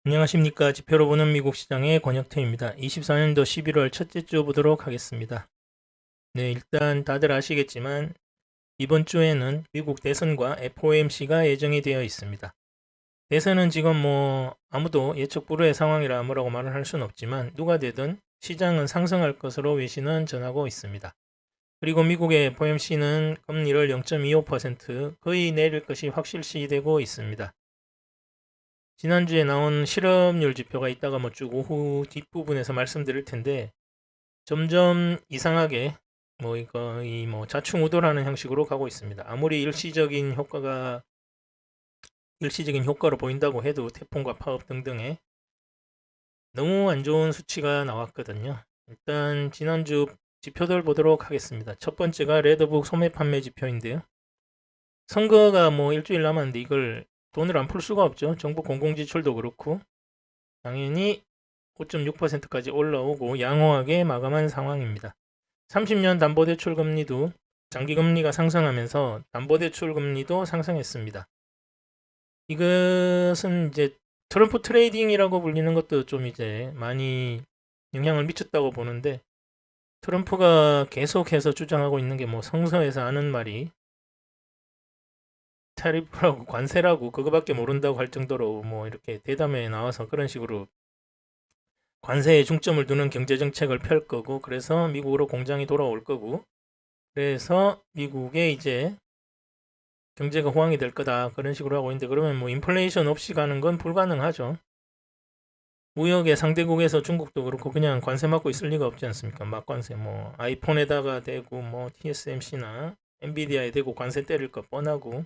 안녕하십니까. 지표로 보는 미국 시장의 권혁태입니다. 24년도 11월 첫째 주 보도록 하겠습니다. 네, 일단 다들 아시겠지만 이번 주에는 미국 대선과 FOMC가 예정이 되어 있습니다. 대선은 지금 아무도 예측 불허의 상황이라 뭐라고 말을 할 수는 없지만 누가 되든 시장은 상승할 것으로 외신은 전하고 있습니다. 그리고 미국의 FOMC는 금리를 0.25% 거의 내릴 것이 확실시되고 있습니다. 지난주에 나온 실업률 지표가 있다가 쭉 오후 뒷부분에서 말씀드릴 텐데 점점 이상하게 자충우돌하는 형식으로 가고 있습니다. 아무리 일시적인 효과로 보인다고 해도 태풍과 파업 등등의 너무 안 좋은 수치가 나왔거든요. 일단 지난주 지표들 보도록 하겠습니다. 첫 번째가 레드북 소매 판매 지표인데요. 선거가 일주일 남았는데 이걸 돈을 안 풀 수가 없죠. 정부 공공지출도 그렇고 당연히 5.6%까지 올라오고 양호하게 마감한 상황입니다. 30년 담보대출 금리도 장기금리가 상승하면서 담보대출 금리도 상승했습니다. 이것은 이제 트럼프 트레이딩이라고 불리는 것도 좀 이제 많이 영향을 미쳤다고 보는데 트럼프가 계속해서 주장하고 있는 게 성서에서 아는 말이 타리프라고 관세라고 그거밖에 모른다고 할 정도로 이렇게 대담에 나와서 그런 식으로 관세에 중점을 두는 경제정책을 펼 거고 그래서 미국으로 공장이 돌아올 거고 그래서 미국의 이제 경제가 호황이 될 거다 그런 식으로 하고 있는데 그러면 인플레이션 없이 가는 건 불가능하죠. 무역의 상대국에서 중국도 그렇고 그냥 관세 맞고 있을 리가 없지 않습니까? 막관세 아이폰에다가 대고 TSMC나 엔비디아에 대고 관세 때릴 거 뻔하고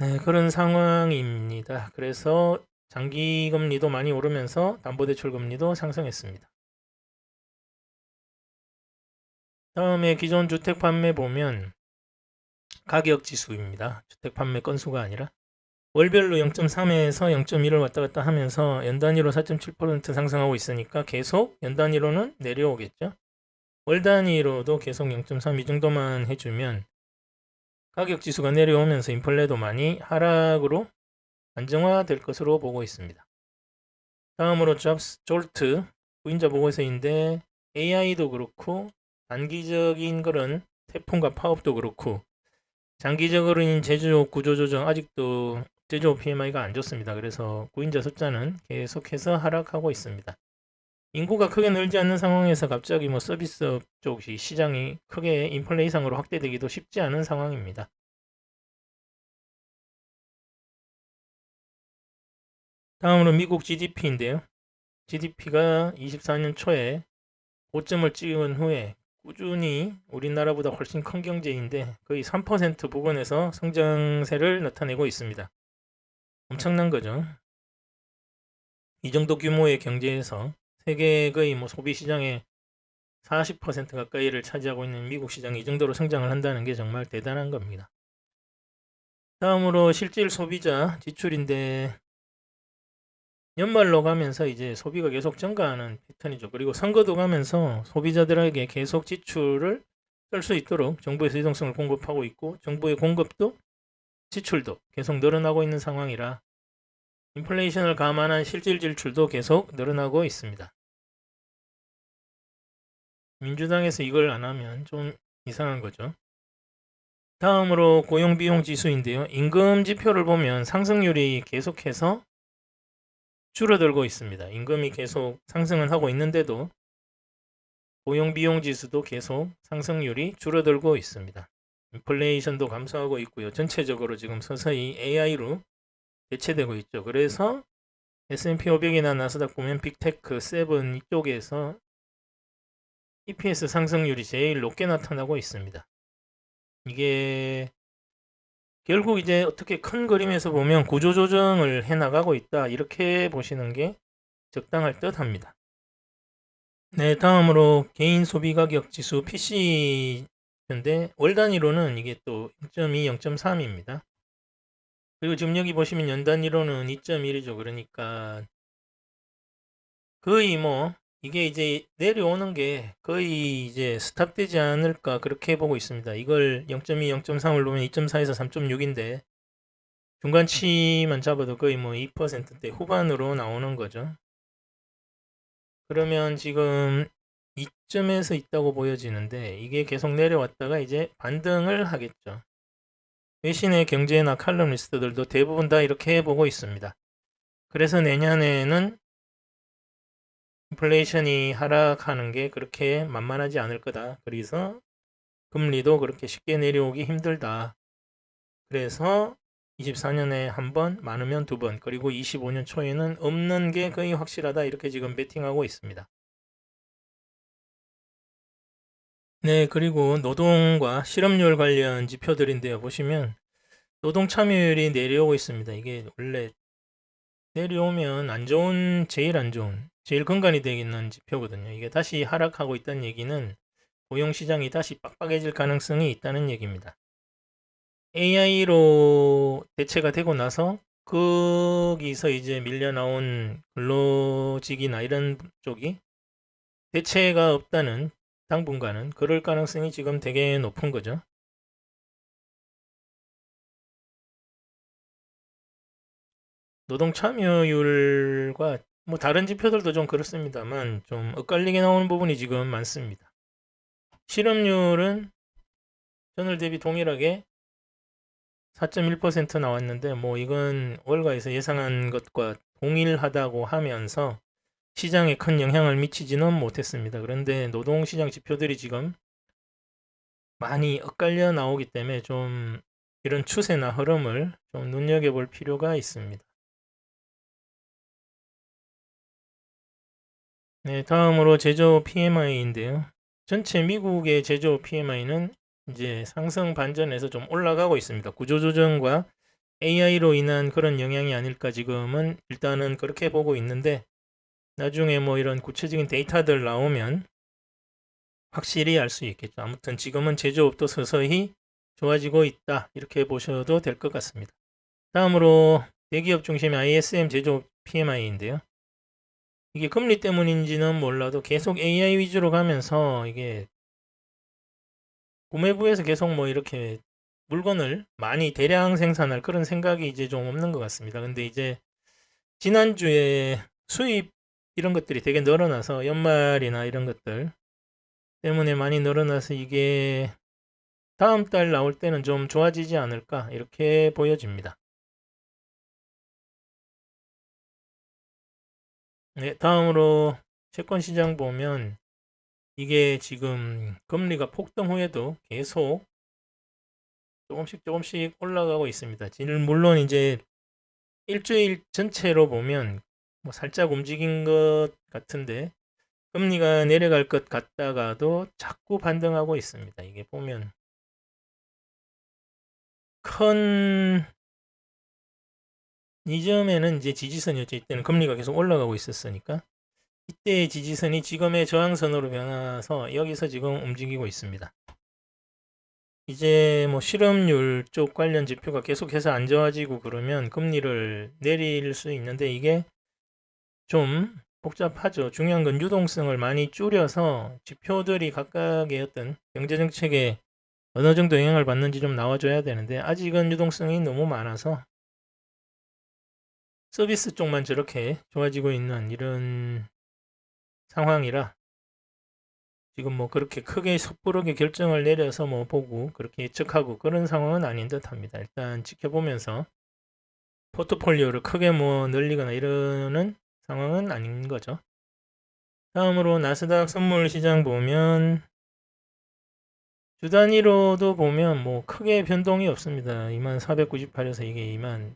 네, 그런 상황입니다. 그래서 장기 금리도 많이 오르면서 담보대출 금리도 상승했습니다. 다음에 기존 주택 판매 보면 가격 지수입니다. 주택 판매 건수가 아니라 월별로 0.3에서 0.1을 왔다 갔다 하면서 연 단위로 4.7% 상승하고 있으니까 계속 연 단위로는 내려오겠죠. 월 단위로도 계속 0.3 이 정도만 해주면 가격 지수가 내려오면서 인플레도 많이 하락으로 안정화될 것으로 보고 있습니다. 다음으로 졸트 구인자 보고서인데 AI도 그렇고 단기적인 그런 태풍과 파업도 그렇고 장기적으로는 제조업 구조조정 아직도 제조업 PMI가 안 좋습니다. 그래서 구인자 숫자는 계속해서 하락하고 있습니다. 인구가 크게 늘지 않는 상황에서 갑자기 서비스업 쪽이 시장이 크게 인플레 이상으로 확대되기도 쉽지 않은 상황입니다. 다음으로 미국 GDP인데요. GDP가 24년 초에 고점을 찍은 후에 꾸준히 우리나라보다 훨씬 큰 경제인데 거의 3% 부근에서 성장세를 나타내고 있습니다. 엄청난 거죠. 이 정도 규모의 경제에서 세계 거의 소비 시장의 40% 가까이를 차지하고 있는 미국 시장이 이 정도로 성장을 한다는 게 정말 대단한 겁니다. 다음으로 실질 소비자 지출인데 연말로 가면서 이제 소비가 계속 증가하는 패턴이죠. 그리고 선거도 가면서 소비자들에게 계속 지출을 쓸 수 있도록 정부에서 유동성을 공급하고 있고 정부의 공급도 지출도 계속 늘어나고 있는 상황이라 인플레이션을 감안한 실질 지출도 계속 늘어나고 있습니다. 민주당에서 이걸 안 하면 좀 이상한 거죠. 다음으로 고용비용 지수인데요. 임금 지표를 보면 상승률이 계속해서 줄어들고 있습니다. 임금이 계속 상승은 하고 있는데도 고용비용 지수도 계속 상승률이 줄어들고 있습니다. 인플레이션도 감소하고 있고요. 전체적으로 지금 서서히 AI로 대체되고 있죠. 그래서 S&P 500이나 나스닥 보면 빅테크, 세븐 이쪽에서 EPS 상승률이 제일 높게 나타나고 있습니다. 이게 결국 이제 어떻게 큰 그림에서 보면 구조조정을 해나가고 있다 이렇게 보시는 게 적당할 듯 합니다. 네, 다음으로 개인 소비 가격 지수 PC인데 월 단위로는 이게 또 0.2, 0.3입니다. 그리고 지금 여기 보시면 연 단위로는 2.1이죠. 그러니까 거의 이게 이제 내려오는 게 거의 이제 스탑되지 않을까 그렇게 보고 있습니다. 이걸 0.2, 0.3을 놓으면 2.4에서 3.6인데 중간치만 잡아도 거의 뭐 2%대 후반으로 나오는 거죠. 그러면 지금 이점에서 있다고 보여지는데 이게 계속 내려왔다가 이제 반등을 하겠죠. 외신의 경제나 칼럼니스트들도 대부분 다 이렇게 해보고 있습니다. 그래서 내년에는 인플레이션이 하락하는 게 그렇게 만만하지 않을 거다. 그래서 금리도 그렇게 쉽게 내려오기 힘들다. 그래서 24년에 한 번, 많으면 두 번, 그리고 25년 초에는 없는 게 거의 확실하다. 이렇게 지금 베팅하고 있습니다. 네, 그리고 노동과 실업률 관련 지표들인데요. 보시면 노동 참여율이 내려오고 있습니다. 이게 원래 내려오면 안 좋은, 제일 안 좋은, 제일 근간이 되는 지표거든요. 이게 다시 하락하고 있다는 얘기는 고용 시장이 다시 빡빡해질 가능성이 있다는 얘기입니다. AI로 대체가 되고 나서 거기서 이제 밀려 나온 근로직이나 이런 쪽이 대체가 없다는, 당분간은 그럴 가능성이 지금 되게 높은 거죠. 노동 참여율과 뭐 다른 지표들도 좀 그렇습니다만 좀 엇갈리게 나오는 부분이 지금 많습니다. 실업률은 전월 대비 동일하게 4.1% 나왔는데 뭐 이건 월가에서 예상한 것과 동일하다고 하면서 시장에 큰 영향을 미치지는 못했습니다. 그런데 노동시장 지표들이 지금 많이 엇갈려 나오기 때문에 좀 이런 추세나 흐름을 좀 눈여겨볼 필요가 있습니다. 네, 다음으로 제조업 PMI인데요. 전체 미국의 제조업 PMI는 이제 상승 반전에서 좀 올라가고 있습니다. 구조조정과 AI로 인한 그런 영향이 아닐까 지금은 일단은 그렇게 보고 있는데 나중에 뭐 이런 구체적인 데이터들 나오면 확실히 알 수 있겠죠. 아무튼 지금은 제조업도 서서히 좋아지고 있다. 이렇게 보셔도 될 것 같습니다. 다음으로 대기업 중심의 ISM 제조업 PMI인데요. 이게 금리 때문인지는 몰라도 계속 AI 위주로 가면서 이게 구매부에서 계속 뭐 이렇게 물건을 많이 대량 생산할 그런 생각이 이제 좀 없는 것 같습니다. 근데 이제 지난주에 수입 이런 것들이 되게 늘어나서 연말이나 이런 것들 때문에 많이 늘어나서 이게 다음 달 나올 때는 좀 좋아지지 않을까 이렇게 보여집니다. 네, 다음으로 채권 시장 보면 이게 지금 금리가 폭등 후에도 계속 조금씩 올라가고 있습니다. 물론 이제 일주일 전체로 보면 뭐 살짝 움직인 것 같은데 금리가 내려갈 것 같다가도 자꾸 반등하고 있습니다. 이게 보면 큰 이점에는 이제 지지선이었죠. 이때는 금리가 계속 올라가고 있었으니까 이때의 지지선이 지금의 저항선으로 변해서 여기서 지금 움직이고 있습니다. 이제 뭐 실업률 쪽 관련 지표가 계속해서 안 좋아지고 그러면 금리를 내릴 수 있는데 이게 좀 복잡하죠. 중요한 건 유동성을 많이 줄여서 지표들이 각각의 어떤 경제정책에 어느 정도 영향을 받는지 좀 나와줘야 되는데 아직은 유동성이 너무 많아서 서비스 쪽만 저렇게 좋아지고 있는 이런 상황이라 지금 뭐 그렇게 크게 섣부르게 결정을 내려서 뭐 보고 그렇게 예측하고 그런 상황은 아닌 듯 합니다. 일단 지켜보면서 포트폴리오를 크게 뭐 늘리거나 이러는 상황은 아닌 거죠. 다음으로 나스닥 선물 시장 보면 주 단위로도 보면 뭐 크게 변동이 없습니다. 2498에서 이게 2만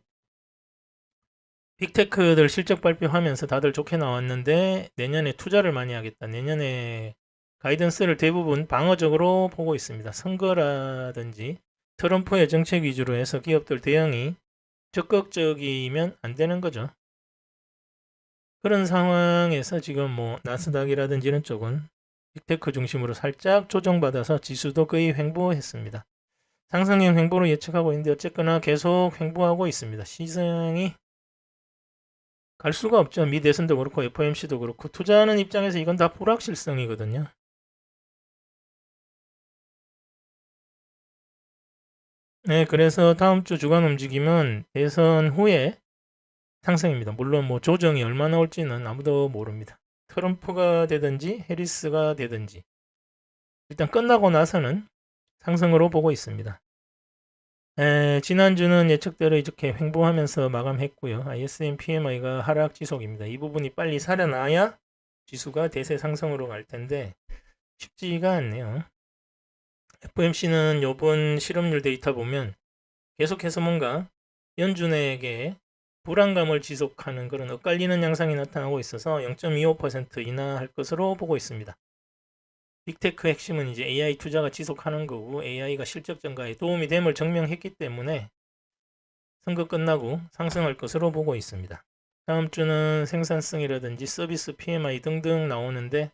빅테크들 실적 발표하면서 다들 좋게 나왔는데 내년에 투자를 많이 하겠다. 내년에 가이던스를 대부분 방어적으로 보고 있습니다. 선거라든지 트럼프의 정책 위주로 해서 기업들 대응이 적극적이면 안 되는 거죠. 그런 상황에서 지금 뭐 나스닥이라든지 이런 쪽은 빅테크 중심으로 살짝 조정받아서 지수도 거의 횡보했습니다. 상승형 횡보로 예측하고 있는데 어쨌거나 계속 횡보하고 있습니다. 시장이 갈 수가 없죠. 미 대선도 그렇고 FOMC도 그렇고 투자하는 입장에서 이건 다 불확실성이거든요. 네, 그래서 다음 주 주간 움직임은 대선 후에 상승입니다. 물론 뭐 조정이 얼마나 올지는 아무도 모릅니다. 트럼프가 되든지 해리스가 되든지 일단 끝나고 나서는 상승으로 보고 있습니다. 지난주는 예측대로 이렇게 횡보하면서 마감했고요. ISM PMI가 하락 지속입니다. 이 부분이 빨리 살아나야 지수가 대세 상승으로 갈 텐데 쉽지가 않네요. FOMC는 이번 실업률 데이터 보면 계속해서 뭔가 연준에게 불안감을 지속하는 그런 엇갈리는 양상이 나타나고 있어서 0.25% 인하할 것으로 보고 있습니다. 빅테크 핵심은 이제 AI 투자가 지속하는 거고 AI가 실적 증가에 도움이 됨을 증명했기 때문에 선거 끝나고 상승할 것으로 보고 있습니다. 다음 주는 생산성이라든지 서비스 PMI 등등 나오는데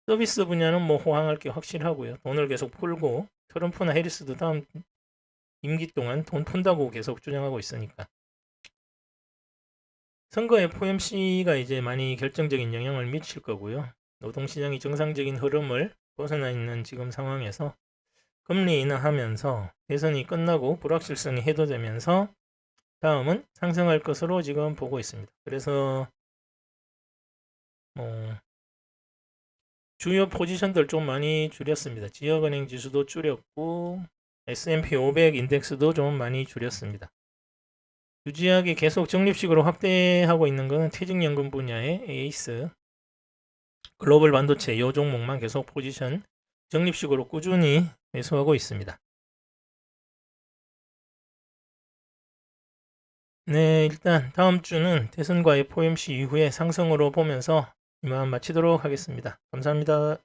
서비스 분야는 뭐 호황할 게 확실하고요. 돈을 계속 풀고 트럼프나 해리스도 다음 임기 동안 돈 푼다고 계속 주장하고 있으니까 선거에 FOMC가 이제 많이 결정적인 영향을 미칠 거고요. 노동시장이 정상적인 흐름을 벗어나 있는 지금 상황에서 금리 인하하면서 대선이 끝나고 불확실성이 해소되면서 다음은 상승할 것으로 지금 보고 있습니다. 그래서 주요 포지션들 좀 많이 줄였습니다. 지역은행 지수도 줄였고 S&P 500 인덱스도 좀 많이 줄였습니다. 유지하게 계속 적립식으로 확대하고 있는 것은 퇴직연금 분야의 에이스, 글로벌 반도체 이 종목만 계속 포지션 적립식으로 꾸준히 매수하고 있습니다. 네, 일단 다음 주는 대선과 FOMC 이후에 상승으로 보면서 이만 마치도록 하겠습니다. 감사합니다.